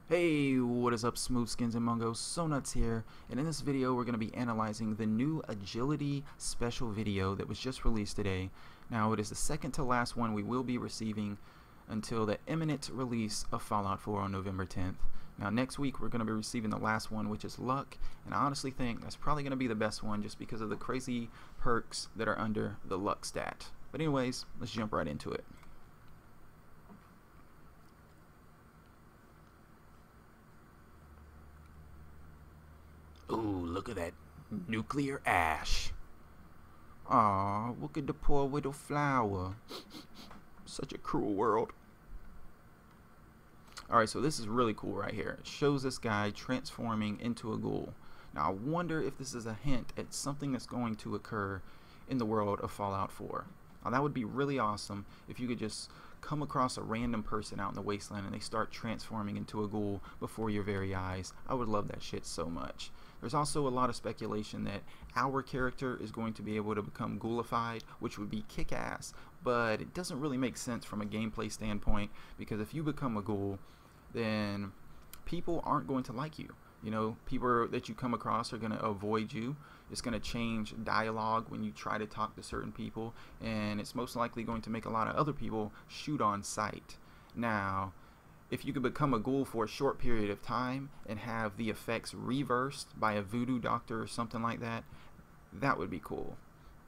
Hey, what is up, Smooth Skins and Mungos? So Nuts here, and in this video we're going to be analyzing the new Agility special video that was just released today. Now it is the second to last one we will be receiving until the imminent release of Fallout 4 on November 10th. Now next week we're going to be receiving the last one, which is Luck, and I honestly think that's probably going to be the best one just because of the crazy perks that are under the Luck stat. But anyways, let's jump right into it. Ooh, look at that nuclear ash. Aw, look at the poor little flower. Such a cruel world. Alright, so this is really cool right here. It shows this guy transforming into a ghoul. Now I wonder if this is a hint at something that's going to occur in the world of Fallout 4. Now that would be really awesome if you could just come across a random person out in the wasteland and they start transforming into a ghoul before your very eyes. I would love that shit so much. There's also a lot of speculation that our character is going to be able to become ghoulified, which would be kick-ass, but it doesn't really make sense from a gameplay standpoint, because if you become a ghoul, then people aren't going to like you. You know, people that you come across are going to avoid you. It's going to change dialogue when you try to talk to certain people, and it's most likely going to make a lot of other people shoot on sight. Now, if you could become a ghoul for a short period of time and have the effects reversed by a voodoo doctor or something like that, that would be cool.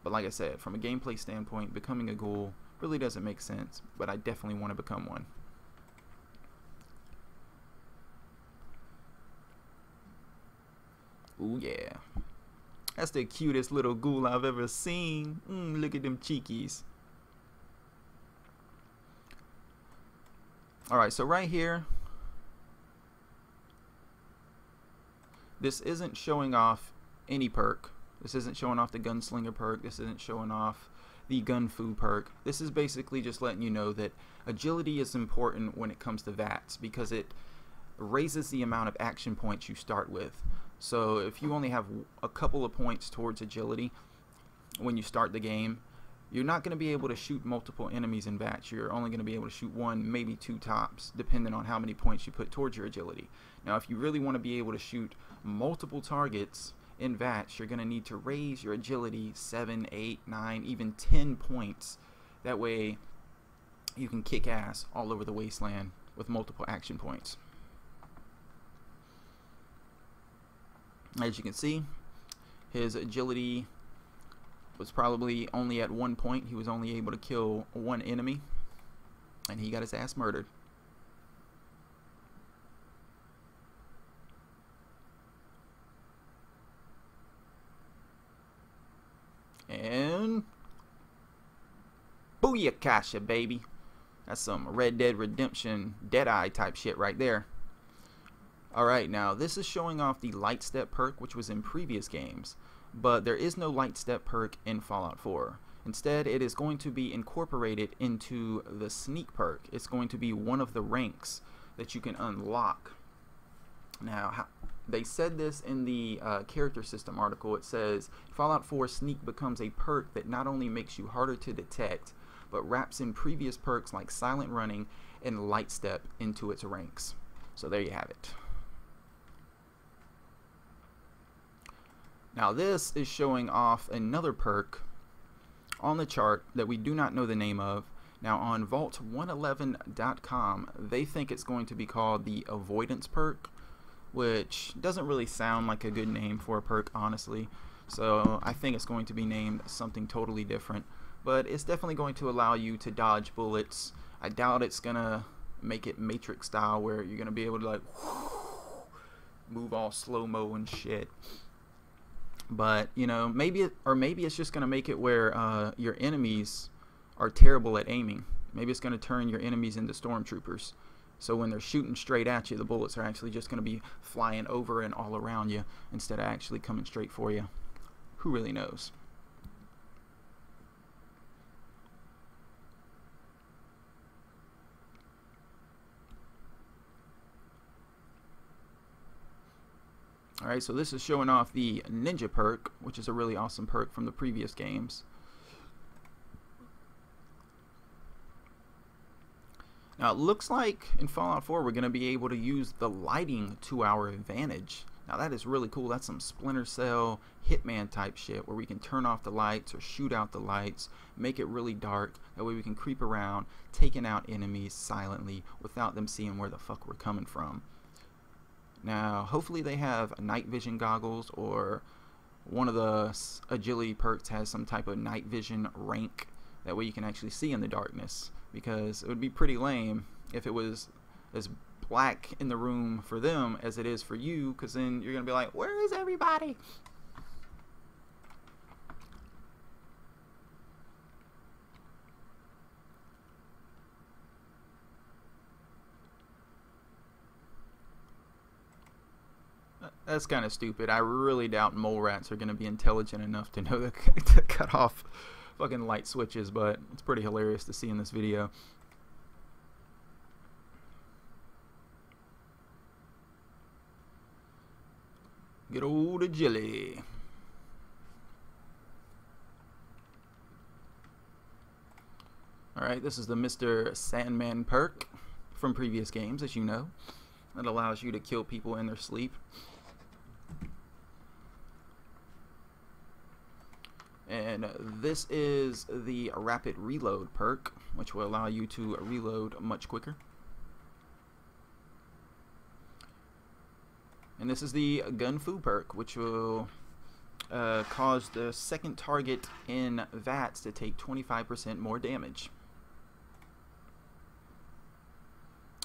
But like I said, from a gameplay standpoint, becoming a ghoul really doesn't make sense, but I definitely want to become one. Ooh yeah. That's the cutest little ghoul I've ever seen. Look at them cheekies. Alright, so right here, this isn't showing off any perk. This isn't showing off the gunslinger perk. This isn't showing off the gun fu perk. This is basically just letting you know that agility is important when it comes to VATS, because it raises the amount of action points you start with. So if you only have a couple of points towards agility when you start the game, you're not going to be able to shoot multiple enemies in VATS. You're only going to be able to shoot one, maybe two tops, depending on how many points you put towards your agility. Now, if you really want to be able to shoot multiple targets in VATS, you're going to need to raise your agility 7, 8, 9, even 10 points. That way, you can kick ass all over the wasteland with multiple action points. As you can see, his agility was probably only at one point. He was only able to kill one enemy, and he got his ass murdered. And booyakasha, baby. That's some Red Dead Redemption Deadeye type shit right there. Alright, now this is showing off the light step perk, which was in previous games, but there is no light step perk in Fallout 4. Instead, it is going to be incorporated into the sneak perk. It's going to be one of the ranks that you can unlock. Now, they said this in the character system article. It says Fallout 4 sneak becomes a perk that not only makes you harder to detect, but wraps in previous perks like silent running and light step into its ranks. So there you have it. Now this is showing off another perk on the chart that we do not know the name of. Now on Vault111.com, they think it's going to be called the Avoidance perk, which doesn't really sound like a good name for a perk, honestly. So I think it's going to be named something totally different, but it's definitely going to allow you to dodge bullets. I doubt it's gonna make it Matrix style where you're gonna be able to like move all slow-mo and shit. But you know, maybe it's just gonna make it where your enemies are terrible at aiming. Maybe it's gonna turn your enemies into stormtroopers. So when they're shooting straight at you, the bullets are actually just gonna be flying over and all around you instead of actually coming straight for you. Who really knows? Alright, so this is showing off the Ninja perk, which is a really awesome perk from the previous games. Now, it looks like in Fallout 4 we're going to be able to use the lighting to our advantage. Now, that is really cool. That's some Splinter Cell, Hitman type shit where we can turn off the lights or shoot out the lights, make it really dark. That way we can creep around, taking out enemies silently without them seeing where the fuck we're coming from. Now, hopefully they have night vision goggles, or one of the agility perks has some type of night vision rank. That way you can actually see in the darkness, because it would be pretty lame if it was as black in the room for them as it is for you, because then you're gonna be like, where is everybody? That's kind of stupid. I really doubt mole rats are gonna be intelligent enough to know to cut off fucking light switches, but it's pretty hilarious to see in this video. Good old agility. Alright, this is the Mr. Sandman perk from previous games, as you know. It allows you to kill people in their sleep. And this is the Rapid Reload perk, which will allow you to reload much quicker. And this is the Gun Fu perk, which will cause the second target in VATS to take 25% more damage.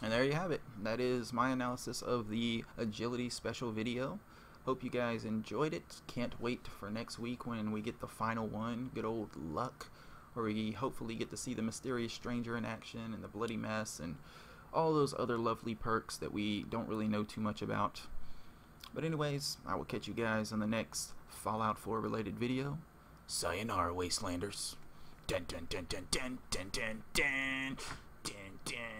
And there you have it. That is my analysis of the agility special video. Hope you guys enjoyed it. Can't wait for next week when we get the final one. Good old Luck, where we hopefully get to see the mysterious stranger in action and the bloody mess and all those other lovely perks that we don't really know too much about. But anyways, I will catch you guys in the next Fallout 4 related video. Sayonara, Wastelanders. Dun dun dun dun dun dun dun dun dun dun.